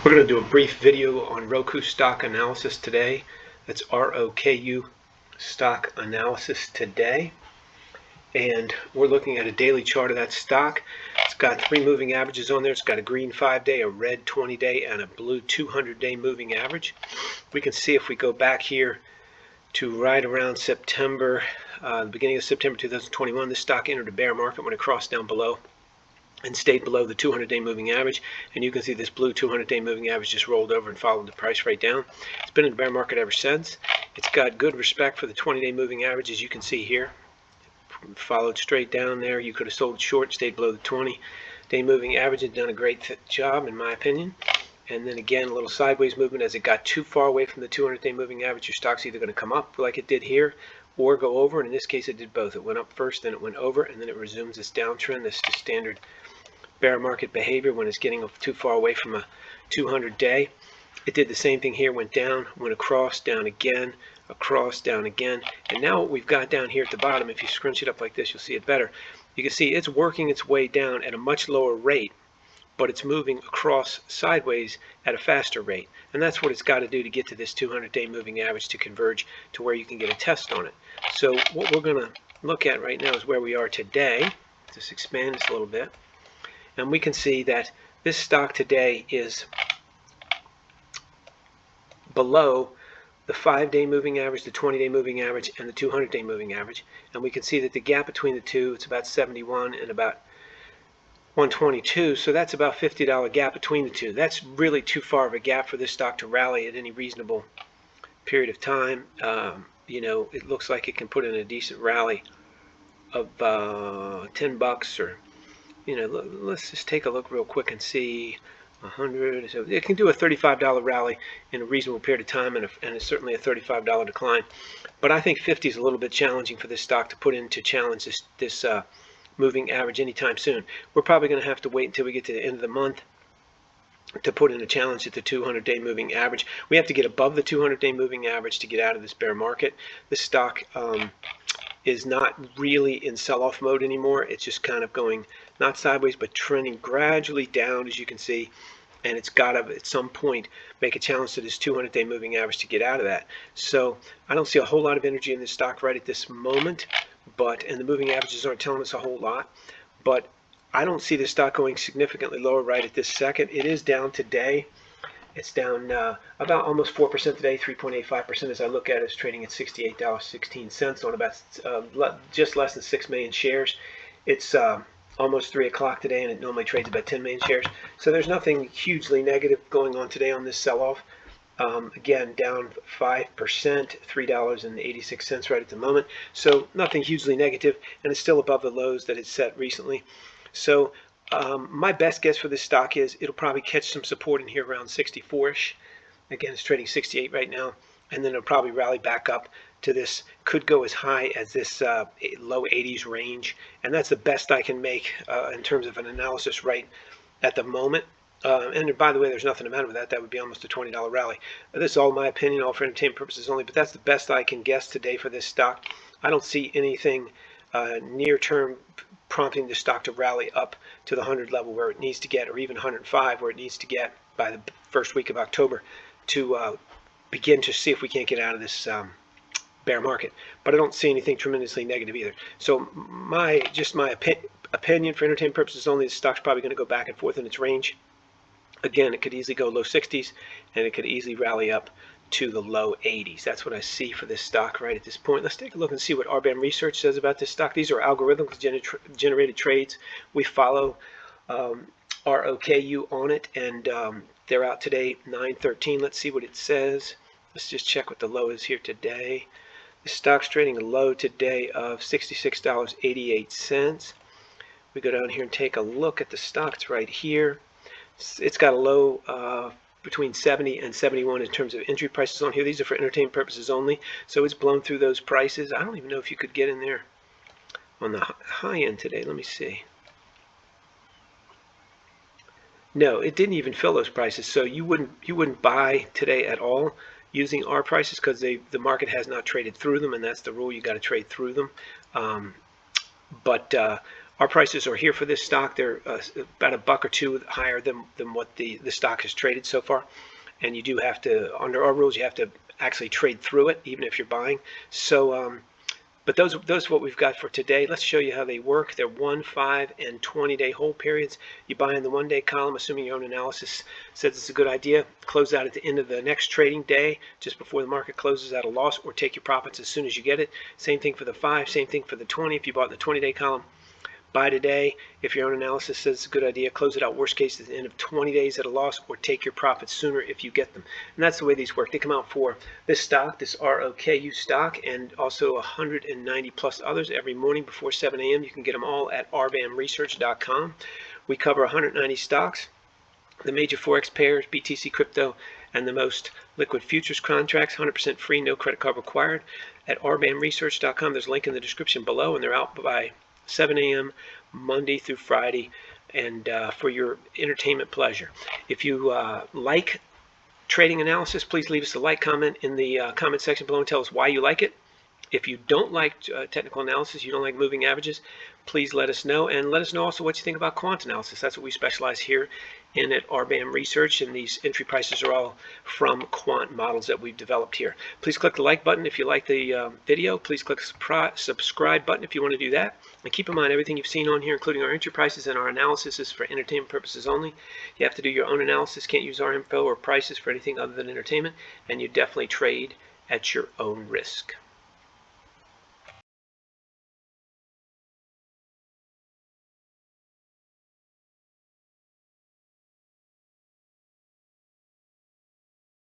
We're going to do a brief video on ROKU Stock Analysis Today. That's ROKU Stock Analysis Today. And we're looking at a daily chart of that stock. It's got three moving averages on there. It's got a green 5-day, a red 20-day, and a blue 200-day moving average. We can see if we go back here to right around September, the beginning of September 2021, this stock entered a bear market when it crossed down below and stayed below the 200-day moving average, and you can see this blue 200-day moving average just rolled over and followed the price right down. It's been in the bear market ever since. It's got good respect for the 20-day moving average, as you can see here. Followed straight down there. You could have sold short, stayed below the 20-day moving average, and done a great job in my opinion. And then again, a little sideways movement. As it got too far away from the 200-day moving average, your stock's either going to come up like it did here or go over, and in this case it did both. It went up first, then it went over, and then it resumes its downtrend. This is standard bear market behavior when it's getting too far away from a 200-day. It did the same thing here, went down, went across, down again, across, down again, and now what we've got down here at the bottom, if you scrunch it up like this, you'll see it better. You can see it's working its way down at a much lower rate, but it's moving across sideways at a faster rate, and that's what it's got to do to get to this 200-day moving average to converge to where you can get a test on it. So what we're going to look at right now is where we are today. Just expand this a little bit. And we can see that this stock today is below the 5-day moving average, the 20-day moving average, and the 200-day moving average. And we can see that the gap between the two, it's about 71 and about 122. So that's about $50 gap between the two. That's really too far of a gap for this stock to rally at any reasonable period of time. It looks like it can put in a decent rally of 10 bucks or let's just take a look real quick and see 100. So it can do a $35 rally in a reasonable period of time, and it's certainly a $35 decline. But I think 50 is a little bit challenging for this stock to put in to challenge this moving average anytime soon. We're probably going to have to wait until we get to the end of the month to put in a challenge at the 200-day moving average. We have to get above the 200-day moving average to get out of this bear market. This stock is not really in sell-off mode anymore. It's just kind of going not sideways but trending gradually down, as you can see, and it's got to at some point make a challenge to this 200-day moving average to get out of that. So I don't see a whole lot of energy in this stock right at this moment, and the moving averages aren't telling us a whole lot, but I don't see this stock going significantly lower right at this second. It is down today. It's down about almost 4% today, 3.85% as I look at it. It's trading at $68.16 on about just less than 6 million shares. It's almost 3 o'clock today, and it normally trades about 10 million shares. So there's nothing hugely negative going on today on this sell-off. Again, down 5%, $3.86 right at the moment. So nothing hugely negative, and it's still above the lows that it set recently. So my best guess for this stock is it'll probably catch some support in here around 64-ish. Again, it's trading 68 right now, and then it'll probably rally back up to this, could go as high as this low 80s range, and that's the best I can make in terms of an analysis right at the moment. And by the way, there's nothing the matter with that. That would be almost a $20 rally. This is all my opinion, all for entertainment purposes only, but that's the best I can guess today for this stock. I don't see anything near term prompting the stock to rally up to the 100 level where it needs to get, or even 105 where it needs to get by the first week of October to begin to see if we can't get out of this bear market. But I don't see anything tremendously negative either. So my opinion for entertainment purposes only, the stock's probably going to go back and forth in its range. Again, it could easily go low 60s, and it could easily rally up to the low 80s. That's what I see for this stock right at this point. Let's take a look and see what RBAM Research says about this stock. These are algorithmically generated trades. We follow ROKU on it, and they're out today, 9/13. Let's see what it says. Let's just check what the low is here today. The stock's trading a low today of $66.88. We go down here and take a look at the stock. It's right here. It's got a low between 70 and 71 in terms of entry prices on here. These are for entertainment purposes only, so it's blown through those prices. I don't even know if you could get in there on the high end today. Let me see. No, it didn't even fill those prices, so you wouldn't buy today at all using our prices because the market has not traded through them, and that's the rule. You got to trade through them. But Our prices are here for this stock. They're about $1 or $2 higher than what the stock has traded so far. And you do have to, under our rules, you have to actually trade through it, even if you're buying. So, but those are what we've got for today. Let's show you how they work. They're 1, 5, and 20-day hold periods. You buy in the 1-day column, assuming your own analysis says it's a good idea. Close out at the end of the next trading day, just before the market closes at a loss, or take your profits as soon as you get it. Same thing for the 5, same thing for the 20. If you bought in the 20-day column, buy today. If your own analysis says it's a good idea, close it out worst case at the end of 20 days at a loss, or take your profits sooner if you get them. And that's the way these work. They come out for this stock, this ROKU stock, and also 190 plus others every morning before 7 a.m. You can get them all at rbamresearch.com. We cover 190 stocks, the major forex pairs, BTC crypto, and the most liquid futures contracts, 100% free, no credit card required, at rbamresearch.com. There's a link in the description below, and they're out by 7 a.m. Monday through Friday, and for your entertainment pleasure. If you like trading analysis, please leave us a like comment in the comment section below and tell us why you like it. If you don't like technical analysis, you don't like moving averages, please let us know, and let us know also what you think about quant analysis. That's what we specialize here in at RBAM Research, and these entry prices are all from quant models that we've developed here. Please click the like button if you like the video. Please click the subscribe button if you want to do that. And keep in mind, everything you've seen on here, including our entry prices and our analysis, is for entertainment purposes only. You have to do your own analysis, can't use our info or prices for anything other than entertainment, and you definitely trade at your own risk.